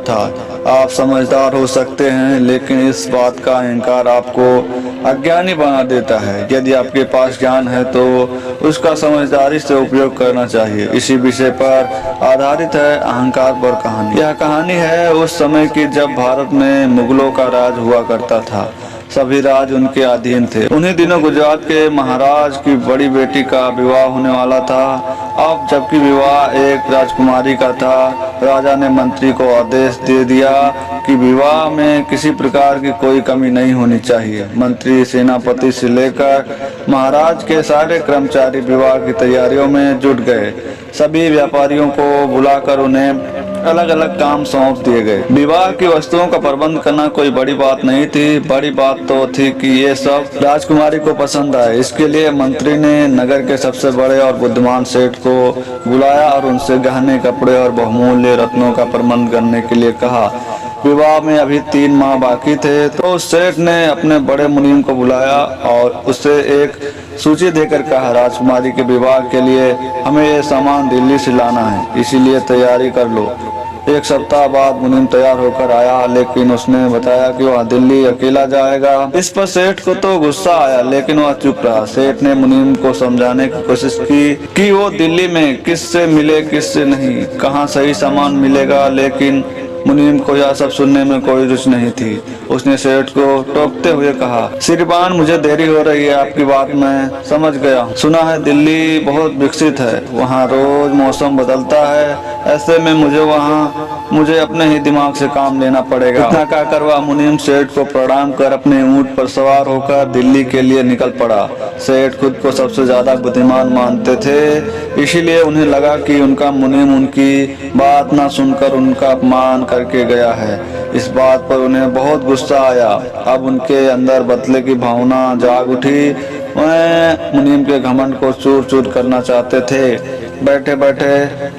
था। आप समझदार हो सकते हैं, लेकिन इस बात का अहंकार आपको अज्ञानी बना देता है। यदि आपके पास ज्ञान है तो उसका समझदारी से उपयोग करना चाहिए। इसी विषय पर आधारित है अहंकार पर कहानी। यह कहानी है उस समय की जब भारत में मुगलों का राज हुआ करता था। सभी राज उनके अधीन थे। उन्हीं दिनों गुजरात के महाराज की बड़ी बेटी का विवाह होने वाला था। अब जबकि विवाह एक राजकुमारी का था, राजा ने मंत्री को आदेश दे दिया कि विवाह में किसी प्रकार की कोई कमी नहीं होनी चाहिए। मंत्री सेनापति से लेकर महाराज के सारे कर्मचारी विवाह की तैयारियों में जुट गए। सभी व्यापारियों को बुलाकर उन्हें अलग अलग काम सौंप दिए गए। विवाह की वस्तुओं का प्रबंध करना कोई बड़ी बात नहीं थी। बड़ी बात तो थी कि ये सब राजकुमारी को पसंद आए। इसके लिए मंत्री ने नगर के सबसे बड़े और बुद्धिमान सेठ को बुलाया और उनसे गहने, कपड़े और बहुमूल्य रत्नों का प्रबंध करने के लिए कहा। विवाह में अभी 3 माह बाकी थे, तो सेठ ने अपने बड़े मुनीम को बुलाया और उसे एक सूची देकर कहा, राजकुमारी के विवाह के लिए हमें ये सामान दिल्ली से लाना है, इसीलिए तैयारी कर लो। 1 सप्ताह बाद मुनीम तैयार होकर आया, लेकिन उसने बताया कि वह दिल्ली अकेला जाएगा। इस पर सेठ को तो गुस्सा आया, लेकिन वह चुप रहा। सेठ ने मुनीम को समझाने की कोशिश की कि वो दिल्ली में किससे मिले किससे नहीं, कहाँ सही सामान मिलेगा, लेकिन मुनीम को यह सब सुनने में कोई रुचि नहीं थी। उसने सेठ को टोकते हुए कहा, श्रीमान मुझे देरी हो रही है, आपकी बात मैं समझ गया। सुना है दिल्ली बहुत विकसित है, वहाँ रोज मौसम बदलता है, ऐसे में मुझे अपने ही दिमाग से काम लेना पड़ेगा। इतना कहकर वह मुनीम सेठ को प्रणाम कर अपने ऊंट पर सवार होकर दिल्ली के लिए निकल पड़ा। सेठ खुद को सबसे ज्यादा बुद्धिमान मानते थे, इसीलिए उन्हें लगा कि उनका मुनीम उनकी बात न सुनकर उनका अपमान करके गया है। इस बात पर उन्हें बहुत गुस्सा आया। अब उनके अंदर बदले की भावना जाग उठी। वह मुनीम के घमंड को चूर चूर करना चाहते थे। बैठे बैठे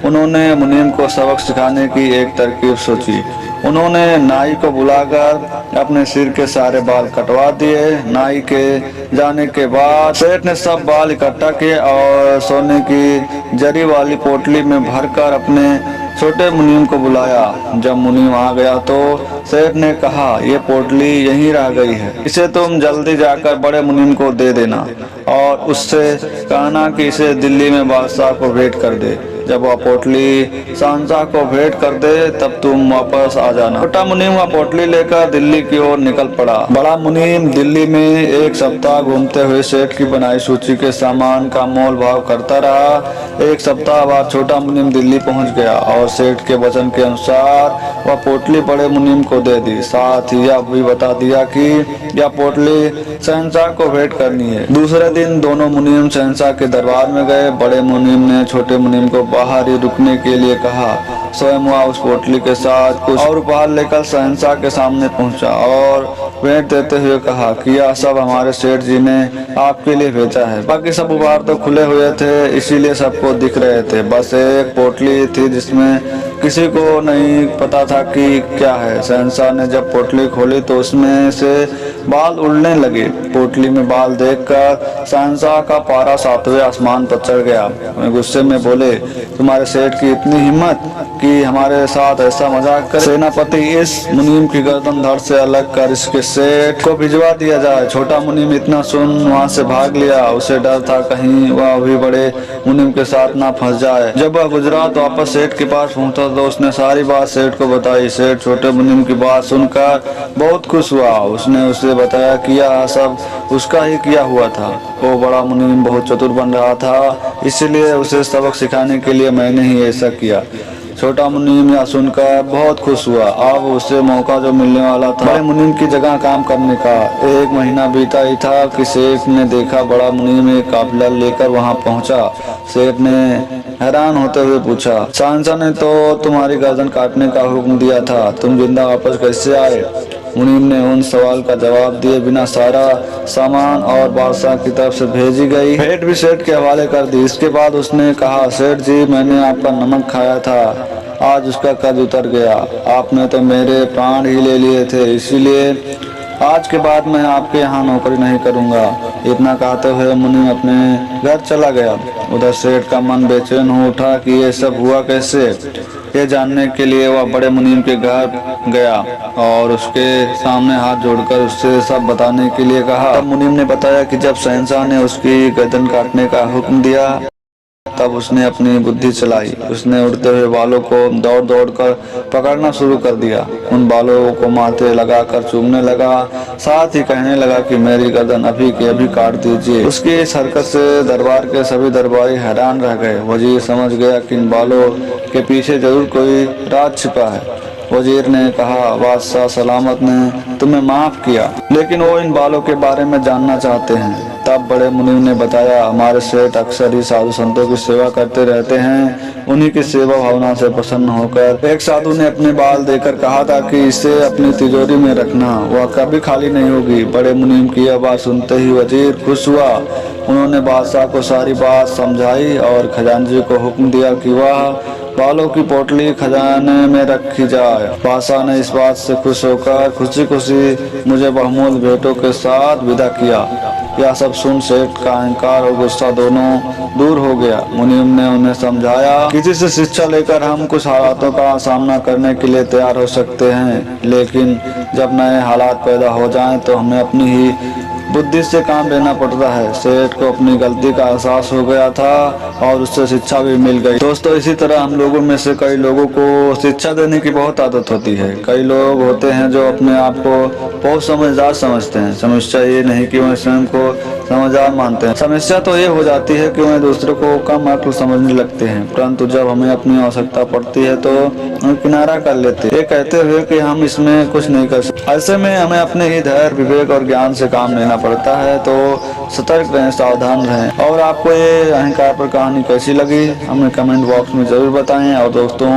उन्होंने मुनीम को सबक सिखाने की एक तरकीब सोची। उन्होंने नाई को बुलाकर अपने सिर के सारे बाल कटवा दिए। नाई के जाने के बाद सेठ ने सब बाल इकट्ठा किए और सोने की जरी वाली पोटली में भरकर अपने छोटे मुनीम को बुलाया। जब मुनीम आ गया तो सेठ ने कहा, ये पोटली यहीं रह गई है, इसे तुम जल्दी जाकर बड़े मुनीम को दे देना और उससे कहना कि इसे दिल्ली में बादशाह को भेंट कर दे। जब वह पोटली शहंशाह को भेंट कर दे तब तुम वापस आ जाना। छोटा मुनीम वह पोटली लेकर दिल्ली की ओर निकल पड़ा। बड़ा मुनीम दिल्ली में 1 सप्ताह घूमते हुए सेठ की बनाई सूची के सामान का मोल भाव करता रहा। 1 सप्ताह बाद छोटा मुनीम दिल्ली पहुंच गया और सेठ के वचन के अनुसार वह पोटली बड़े मुनीम को दे दी। साथ ही यह भी बता दिया कि यह पोटली शहंशाह को भेंट करनी है। दूसरे दिन दोनों मुनीम शहंशाह के दरबार में गए। बड़े मुनीम ने छोटे मुनीम को बाहर ही रुकने के लिए कहा। स्वयं वह उस पोटली के साथ कुछ और उपहार लेकर शहंशाह के सामने पहुंचा और भेंट देते हुए कहा कि यह सब हमारे सेठ जी ने आपके लिए भेजा है। बाकी सब उपहार तो खुले हुए थे, इसीलिए सबको दिख रहे थे। बस एक पोटली थी जिसमें किसी को नहीं पता था कि क्या है। शहंशाह ने जब पोटली खोली तो उसमें से बाल उड़ने लगे। पोटली में बाल देखकर शहंशाह का पारा 7वें आसमान पर चढ़ गया। वे गुस्से में बोले, तुम्हारे सेठ की इतनी हिम्मत कि हमारे साथ ऐसा मजाक करे। सेनापति, इस मुनीम की गर्दन धड़ से अलग कर इसके सेठ को भिजवा दिया जाए। छोटा मुनीम इतना सुन वहाँ से भाग लिया। उसे डर था कहीं वह भी बड़े मुनीम के साथ ना फंस जाए। जब वह गुजरात वापस सेठ के पास पहुंचा तो उसने सारी बात सेठ को बताई। सेठ छोटे मुनीम की बात सुनकर बहुत खुश हुआ। उसने उसे बताया कि यह सब उसका ही किया हुआ था। वो बड़ा मुनीम बहुत चतुर बन रहा था, इसलिए उसे सबक सिखाने के लिए मैंने ही ऐसा किया। छोटा मुनीम यह सुनकर बहुत खुश हुआ। अब उसे मौका जो मिलने वाला था बड़े मुनीम की जगह काम करने का। 1 महीना बीता ही था कि सेठ ने देखा बड़ा मुनीम एक काफिला लेकर वहां पहुंचा। सेठ ने हैरान होते हुए पूछा, शहंशाह ने तो तुम्हारी गर्दन काटने का हुक्म दिया था, तुम जिंदा वापस कैसे आए? मुनीम ने उन सवाल का जवाब दिए बिना सारा सामान और बादशाह की तरफ से भेजी गई भेंट भी सेठ के हवाले कर दी। इसके बाद उसने कहा, सेठ जी, मैंने आपका नमक खाया था, आज उसका कर्ज उतर गया। आपने तो मेरे प्राण ही ले लिए थे, इसीलिए आज के बाद मैं आपके यहाँ नौकरी नहीं करूँगा। इतना कहते हुए मुनीम अपने घर चला गया। उधर सेठ का मन बेचैन हो उठा कि ये सब हुआ कैसे। ये जानने के लिए वह बड़े मुनीम के घर गया और उसके सामने हाथ जोड़कर उससे सब बताने के लिए कहा। तब मुनीम ने बताया कि जब शहंशाह ने उसकी गर्दन काटने का हुक्म दिया तब उसने अपनी बुद्धि चलाई। उसने उड़ते हुए बालों को दौड़ दौड़ कर पकड़ना शुरू कर दिया, उन बालों को माथे लगाकर चूमने लगा, साथ ही कहने लगा कि मेरी गर्दन अभी के अभी काट दीजिए। उसकी इस हरकत से दरबार के सभी दरबारी हैरान रह गए। वजीर समझ गया कि इन बालों के पीछे जरूर कोई राज छिपा है। वजीर ने कहा, बादशाह सलामत ने तुम्हें माफ किया, लेकिन वो इन बालों के बारे में जानना चाहते हैं। तब बड़े मुनीम ने बताया, हमारे सेठ अक्सर ही साधु संतों की सेवा करते रहते हैं। उन्हीं की सेवा भावना से प्रसन्न होकर एक साधु ने अपने बाल देकर कहा था कि इसे अपनी तिजोरी में रखना, वह कभी खाली नहीं होगी। बड़े मुनीम की यह बात सुनते ही वजीर खुश हुआ। उन्होंने बादशाह को सारी बात समझाई और खजांची को हुक्म दिया कि वह बालों की पोटली खजाने में रखी जाए। बादशाह ने इस बात से खुश होकर खुशी खुशी मुझे बहुमूल्य भेंटों के साथ विदा किया। यह सब सुन सेठ का अहंकार और गुस्सा दोनों दूर हो गया। मुनीम ने उन्हें समझाया, किसी से शिक्षा लेकर हम कुछ हालातों का सामना करने के लिए तैयार हो सकते हैं, लेकिन जब नए हालात पैदा हो जाएं तो हमें अपनी ही बुद्धि से काम लेना पड़ता है। सेठ को अपनी गलती का एहसास हो गया था और उससे शिक्षा भी मिल गई। दोस्तों, इसी तरह हम लोगों में से कई लोगों को शिक्षा देने की बहुत आदत होती है। कई लोग होते हैं जो अपने आप को बहुत समझदार समझते हैं। समस्या ये नहीं कि वह स्वयं को समझदार मानते हैं, समस्या तो ये हो जाती है कि वह दूसरों को कम अक्ल समझने लगते हैं, परंतु जब हमें अपनी आवश्यकता पड़ती है तो हम किनारा कर लेते हैं, ये कहते हुए कि हम इसमें कुछ नहीं कर सकते। ऐसे में हमें अपने ही धैर्य, विवेक और ज्ञान से काम लेना पड़ता है। तो सतर्क रहें, सावधान रहें। और आपको ये अहंकार पर कहानी कैसी लगी हमें कमेंट बॉक्स में जरूर बताएं। और दोस्तों,